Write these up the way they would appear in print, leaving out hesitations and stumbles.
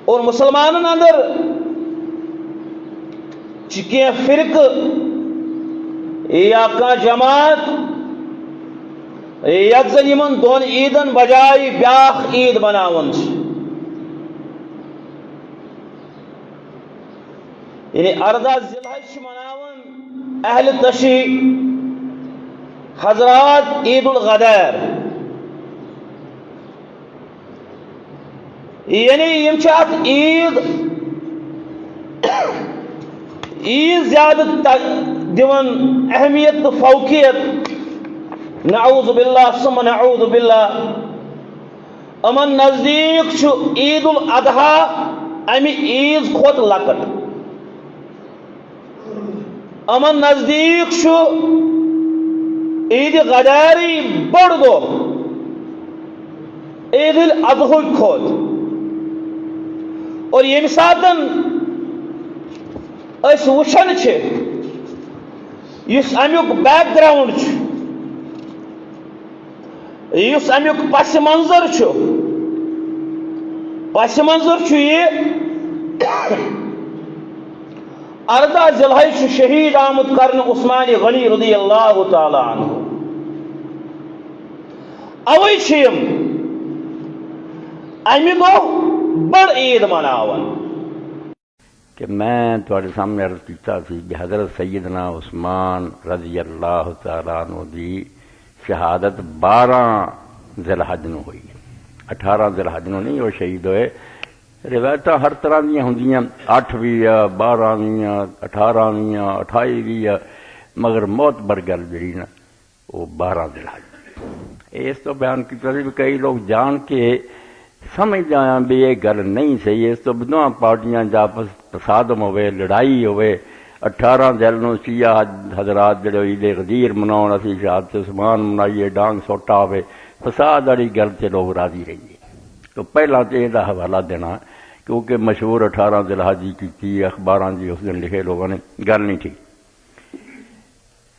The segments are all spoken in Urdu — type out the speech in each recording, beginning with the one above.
اور مسلمانن اندر کی فرق یا کا جماعت یت زن یمن دون عیدن بجائے بیاخ عید مناون یعنی 18 ذی الحج مناون اہل تشی حضرات عید الغدیر یعنی یم چھ ات عید زیادہ دون اہمیت تو فوقیت نعوذ باللہ ثم نعوذ باللہ امن نزدیک چھ عید الاضحیٰ امی عید کھوت لکٹ امن نزدیک چھ عید غدیری بڑ دو عید الاضحیٰ کھوت اور یم ساتن اس وچھن اس امیک بیک گراؤنڈ اس امیک پس منظر یہ 18 ذی الحج شہید آمد کرن عثمان غنی رضی اللہ تعالی عنہ اوے چھم امی دو بڑ عید مناون کہ میں تھوڑے سامنے عرض کیتا سی کہ حضرت سیدنا عثمان رضی اللہ تعالیٰ عنہ دی شہادت 12 ذی الحج نو ہوئی 18 ذی الحج نو نہیں وہ شہید ہوئے روایت ہر طرح دیا ہوندیاں 8 بھی 12 بھی 18 بھی 28 بھی مگر موت برگل جڑی نا وہ 12 ذی الحج اس تو بیان کیتا سی کئی لوگ جان کے سمجھ جایا بھی یہ گل نہیں صحیح اس تو دونوں پارٹیاں جا تصادم ہوئے لڑائی ہوئے 18 ذیل نو شیعہ حضرات جڑے عید غدیر مناؤ اسی شہادت عثمان منائیے ڈانگ سوٹا ہوئے فساد والی گل سے لوگ راضی رہیے تو پہلا تو یہ حوالہ دینا کیونکہ مشہور 18 ذی الحج کی تھی اخباراں جی اس دن لکھے لوگوں نے گل نہیں تھی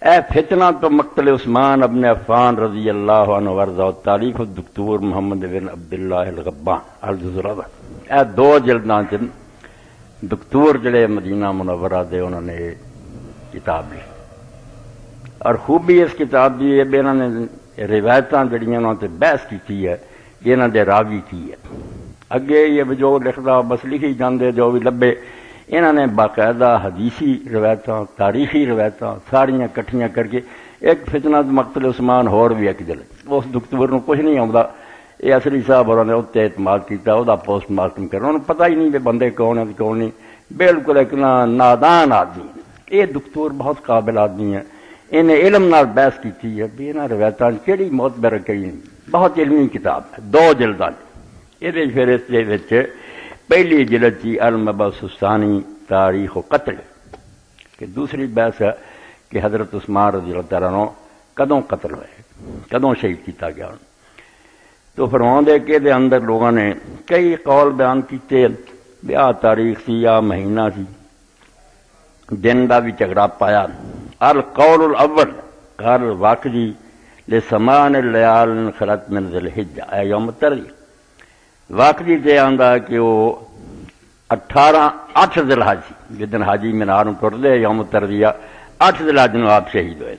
اے فتنہ تو مقتل عثمان ابن عفان رضی اللہ عنہ ورضا تاریخ الدکتور محمد بن عبداللہ الغبان الجزرہ اے 2 جلداں چ دکتور جڑے مدینہ منورہ دے انہوں نے کتاب لی اور خوبی اس کتاب دی ہے انہوں نے روایتاں جڑیاں انہوں نے بحث کی ہے یہ انہوں نے راوی کی ہے اگے یہ جو لکھدا بس لکھی جاندے جو بھی لبے انہوں نے باقاعدہ حدیثی روایتاں تاریخی روایتاں ساریاں کٹھیاں کر کے ایک فتنہ مقتل عثمان ہور بھی ایک جل اس دکتور نو کچھ نہیں آتا یہ اصلی صاحب اور نے اتنے اعتماد کیا وہ پوسٹ مارٹم کرنا انہوں نے پتہ ہی نہیں کہ بندے کون ہیں کون نہیں بالکل ایک نادان آدمی یہ دکتور بہت قابل آدمی ہے انہیں علم نال بحث کی ہے بھی انہوں روایتاں کہڑی موت بر کئی بہت علمی کتاب ہے 2 جلداں یہ پھر اس پہلی جلد کی المبعث الثانی تاریخ و قتل کہ دوسری بحث ہے کہ حضرت عثمان رضی اللہ تعالیٰ عنہ کدوں قتل ہوئے کدوں شہید کیتا گیا تو فرمان دے کے دے اندر لوگوں نے کئی قول بیان کیتے بیاہ تاریخ سی یا مہینہ سی دن دا بھی جھگڑا پایا القول الاول قال الواقدی لسمان اللیال خلت من ذی الحجہ اے یوم ترجیح واقعی دے آندا کہ وہ 8 ذی الحج جدن حاجی مینار ٹر دے یوم تربیہ 8 ذی الحج نو آپ شہید ہوئے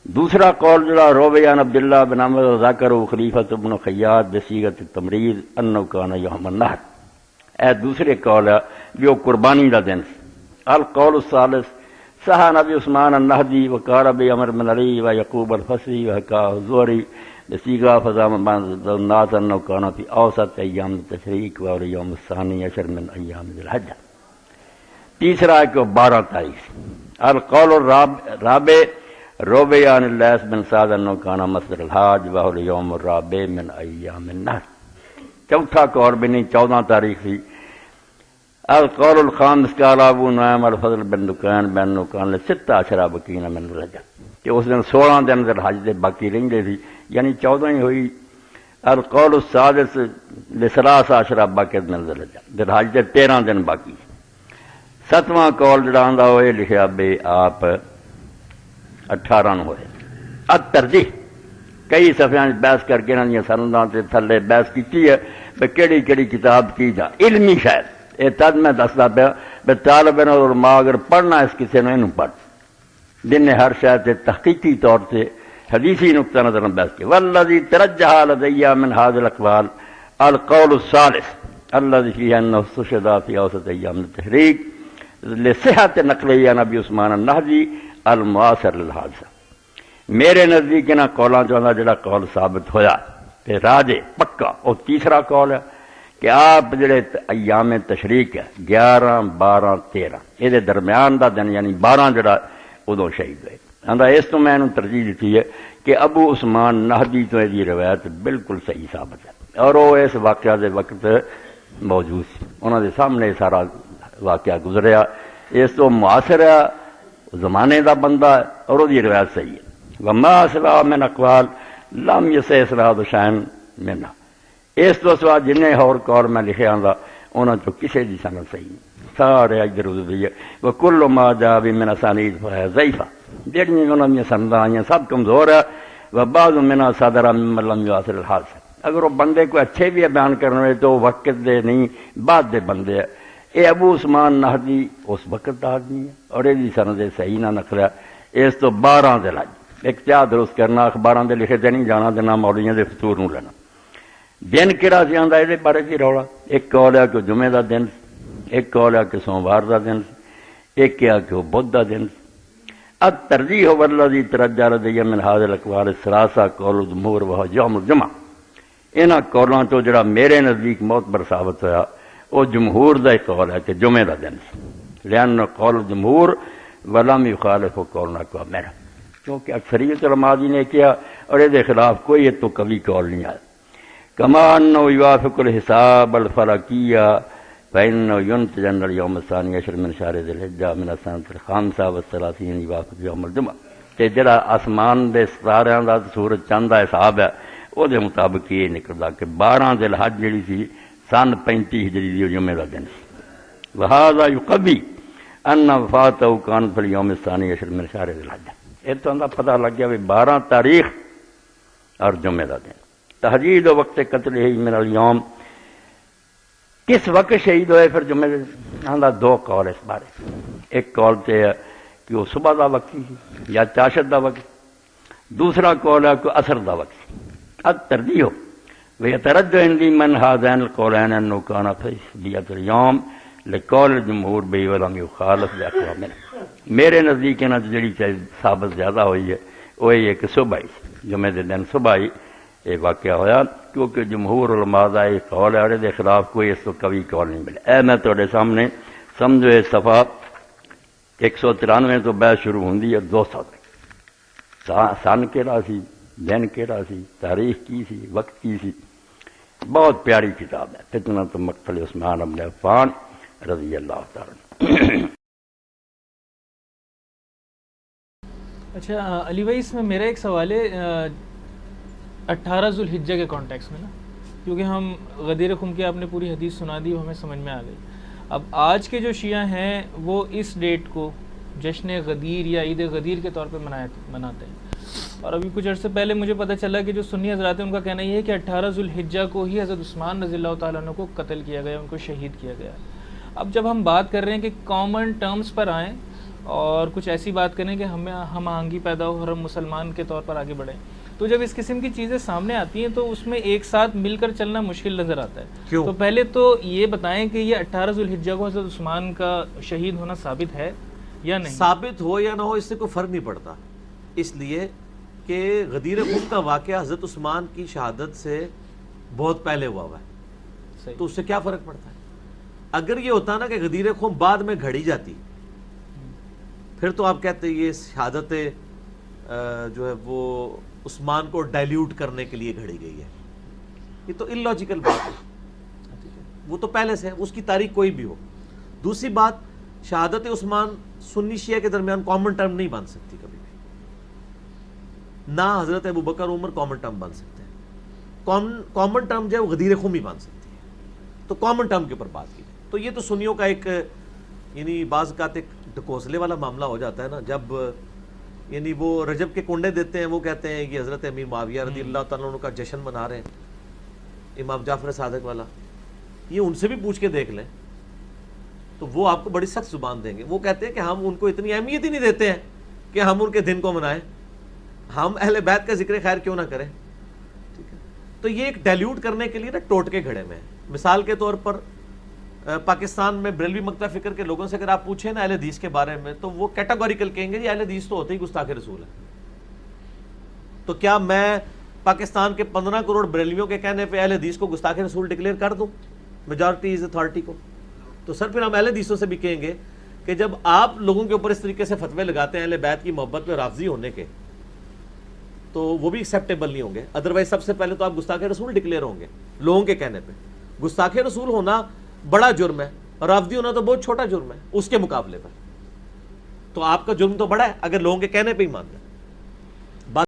دوسرا قول جڑا رویان عبداللہ بن عمر ذکر خلیفۃ ابن خیاط بصیغۃ التمریض انه کان یوم النحر اے دوسرے قول ہے بھی وہ قربانی دا دن القول الثالث صحا نبی عثمان النہدی وقال ابی عمر بن علی و یعقوب الفصی وحکا الزہری بصیغہ فضام الناس انه كان في اوسط ایام التشریق واليوم الثاني عشر من ایام ذی الحج تیسرا ہے کہ 12 تاریخ القول الرابع روی عن اللیث بن سعد انه كان مصدر الحاج وهو اليوم الرابع من ایام النحر چوتھا قول بھی نہیں 14 تاریخ تھی القول الخامس قال ابو نعیم الفضل بن دکان بن نکان 16 بقین من الرجب کہ اس دن 16 دن ذی الحج دے باقی رہندے سی یعنی 14 ہی ہوئی القول السادس ل13 باقی من ذی الحج دے 13 دن باقی 7واں قول جڑا آندا ہوئے لکھیا بے آپ 18 نو ہوئے ترجیح کئی صفحے بحث کر کے انہوں سنداں سے تھلے بحث کی ہے بھی کہڑی کہڑی کتاب کی جا علمی شاید یہ تد میں دستا پیا بھی طالب علماء اگر پڑھنا اس کسی نے انہوں پڑھ جن نے ہر شاید سے تحقیقی طور سے حدیثی نقطہ نظر میں بحث کی والذی ترجح لدی من هذه الاقوال القول الثالث الذي فيه انه استشهد في اوسط ايام التحريك لصحة نقله عن ابي عثمان النهدي المعاصر للحادثہ میرے نزدیک انہاں قولاں چوں جڑا قول ثابت ہویا تے راجے پکا اور تیسرا قول ہے کہ آپ جڑے ایام تشریق ہے 11 12 13 یہ درمیان دا دن یعنی 12 جڑا ادو شہید ہوئے آندا اس تو میں انہوں ترجیح دیتی ہے کہ ابو عثمان نہدی تو یہ روایت بالکل صحیح ثابت ہے اور وہ اس واقعہ دے وقت موجود سی انہوں دے سامنے سارا واقعہ گزریا اس تو معاصر ہے زمانے دا بندہ ہے اور وہ روایت صحیح ہے وما سوا من اقوال لم یصح اسناد شیئا منها اس تو سوا جنہیں اور قول میں لکھے آندا انہوں چ کسی دی سند صحیح نہیں سارے ادھر ادھر دی وکل ما جاء من اسانید فهي ضعیفہ جڑی انہوں نے سندا آئیاں سب کمزور ہے وبعض منها صدر ممن لم يواصل الحادثہ اگر وہ بندے کو اچھے بھی بیان کرنے تو وقت دے نہیں بعد دے بندے ہے اے ابو عثمان نہدی اس وقت دا آدمی ہے اور یہ سند صحیح نہ نقل ہے اس تو 12 دے لاج ایک چاہ درست کرنا اخباراں دے لکھے تے نہیں جانا تے نہ مولویاں دے فطور نوں لینا دن کہڑا سی آندا یہ بارے کی رولا ایک قول ہے کہ جمعے دا دن ایک قول ہے کہ سوموار دا دن ایک ہے کہ بدھ دا دن الترجیح والذی ترجح لدی من هذه الاقوال الثلاثه قول الجمهور وهو یوم الجمعہ انہاں قولاں تو جڑا میرے نزدیک معتبر ثابت ہویا وہ جمہور دا قول ہے کہ جمعے دا دن لأن قول الجمہور ولم يخالف قولنا کو میرا کیونکہ اکثریت علماء نے کیا اور یہ خلاف کوئی تو کبھی قول نہیں آیا کما انه يوافق الحساب الفلكية فإنه ينتج أن اليوم الثاني عشر من شهر ذي الحجة من السنة الخامسة والثلاثين يوافق يوم الجمعة کہ جڑا آسمان دے ستاریاں دا سورج چاند دا حساب ہے وہ دے مطابق یہ نکلدا کہ 12 ذی الحج جڑی سی سن 35 ہجری دی جمعے دا دن سی وهذا يقوي ان وفاته كان في اليوم الثاني عشر من شهر ذي الحجة یہ تو اندر پتہ لگ گیا 12 تاریخ اور جمعے دا دن تحدید وقت قتل ہی من اليوم کس وقت شہید ہوئے پھر جمعے آندا 2 قول اس بارے ایک قول تے ہے کہ وہ صبح دا وقت ہی یا چاشت دا وقت دوسرا قول ہے کہ عصر دا وقت الترجیح ويترجح عندي من هذين القولين انه كان في صبيحة اليوم لقول الجمهور به ولم يخالف باقوال منه میرے نزدیک نہ جڑی چیز ثابت زیادہ ہوئی ہے وہ یہ کہ صبح ہی جمعے دے دن صبح ہی یہ واقعہ ہویا کیونکہ جمہور علماء دا یہ قول ہے اور دے خلاف کوئی اس کو کبھی قول نہیں ملے اے میں تھوڑے سامنے سمجھو یہ صفحہ 193 تو بحث شروع ہوندی ہے 200 تک سن کیڑا سی دن کیڑا سی تاریخ کی سی وقت کی سی بہت پیاری کتاب ہے فتنۃ مقتل عثمان بن عفان رضی اللہ تعالی اچھا علی بھائی اس میں میرا ایک سوال ہے 18 ذو الحجہ کے کانٹیکس میں نا کیونکہ ہم غدیر خم کی آپ نے پوری حدیث سنا دی وہ ہمیں سمجھ میں آ گئی اب آج کے جو شیعہ ہیں وہ اس ڈیٹ کو جشن غدیر یا عید غدیر کے طور پہ مناتے ہیں اور ابھی کچھ عرصے پہلے مجھے پتہ چلا کہ جو سنی حضرات ہیں ان کا کہنا یہ ہے کہ 18 ذو الحجہ کو ہی حضرت عثمان رضی اللہ تعالیٰ عنہ کو قتل کیا گیا ان کو شہید کیا گیا اب جب ہم بات کر رہے ہیں کہ کامن ٹرمز پر آئیں اور کچھ ایسی بات کریں کہ ہمیں ہم آہنگی پیدا ہو اور ہم مسلمان کے طور پر آگے بڑھیں تو جب اس قسم کی چیزیں سامنے آتی ہیں تو اس میں ایک ساتھ مل کر چلنا مشکل نظر آتا ہے کیوں؟ تو پہلے تو یہ بتائیں کہ یہ 18 ذو الحجہ کو حضرت عثمان کا شہید ہونا ثابت ہے یا نہیں؟ ثابت ہو یا نہ ہو اس سے کوئی فرق نہیں پڑتا اس لیے کہ غدیر خم کا واقعہ حضرت عثمان کی شہادت سے بہت پہلے ہوا ہے تو اس سے کیا فرق پڑتا ہے اگر یہ ہوتا نا کہ غدیر خم بعد میں گھڑی جاتی پھر تو آپ کہتے ہیں یہ شہادت جو ہے وہ عثمان کو ڈائلیوٹ کرنے کے لیے گھڑی گئی ہے یہ تو illogical بات ہے وہ تو پہلے سے ہے اس کی تاریخ کوئی بھی ہو دوسری بات شہادت عثمان سنی شیعہ کے درمیان کامن ٹرم نہیں بن سکتی کبھی بھی نہ حضرت ابوبکر عمر کامن ٹرم بن سکتے ہیں کامن ٹرم جو ہے وہ غدیر خم ہی بن سکتی ہے تو کامن ٹرم کے اوپر بات کی تو یہ تو سنیوں کا ایک یعنی بعض اوقات ایک ڈکوسلے والا معاملہ ہو جاتا ہے نا جب یعنی وہ رجب کے کنڈے دیتے ہیں، وہ کہتے ہیں کہ حضرت امیر معاویہ رضی اللہ تعالیٰ عنہ کا جشن منا رہے ہیں امام جعفر صادق والا، یہ ان سے بھی پوچھ کے دیکھ لیں تو وہ آپ کو بڑی سخت زبان دیں گے. وہ کہتے ہیں کہ ہم ان کو اتنی اہمیت ہی نہیں دیتے ہیں کہ ہم ان کے دن کو منائیں، ہم اہل بیت کا ذکر خیر کیوں نہ کریں. ٹھیک ہے، تو یہ ایک ڈیلیوٹ کرنے کے لیے نا ٹوٹکے گھڑے میں ہیں. مثال کے طور پر پاکستان میں بریلوی مکتب فکر کے لوگوں سے اگر آپ پوچھیں نا اہل حدیث کے بارے میں تو وہ کیٹاگوریکل کہیں گے جی اہل حدیث تو ہوتے ہی گستاخ رسول ہے. تو کیا میں پاکستان کے 15 کروڑ بریلویوں کے کہنے پہ اہل حدیث کو گستاخ رسول ڈکلیئر کر دوں میجورٹی از اتھارٹی کو؟ تو سر پھر ہم اہل حدیثوں سے بھی کہیں گے کہ جب آپ لوگوں کے اوپر اس طریقے سے فتوے لگاتے ہیں اہل بیت کی محبت میں رافضی ہونے کے تو وہ بھی ایکسیپٹیبل نہیں ہوں گے. ادروائز سب سے پہلے تو آپ گستاخ رسول ڈکلیئر ہوں گے لوگوں کے کہنے پہ. گستاخ رسول ہونا بڑا جرم ہے اور رافضی ہونا تو بہت چھوٹا جرم ہے اس کے مقابلے پر. تو آپ کا جرم تو بڑا ہے اگر لوگوں کے کہنے پہ ہی مان لیں.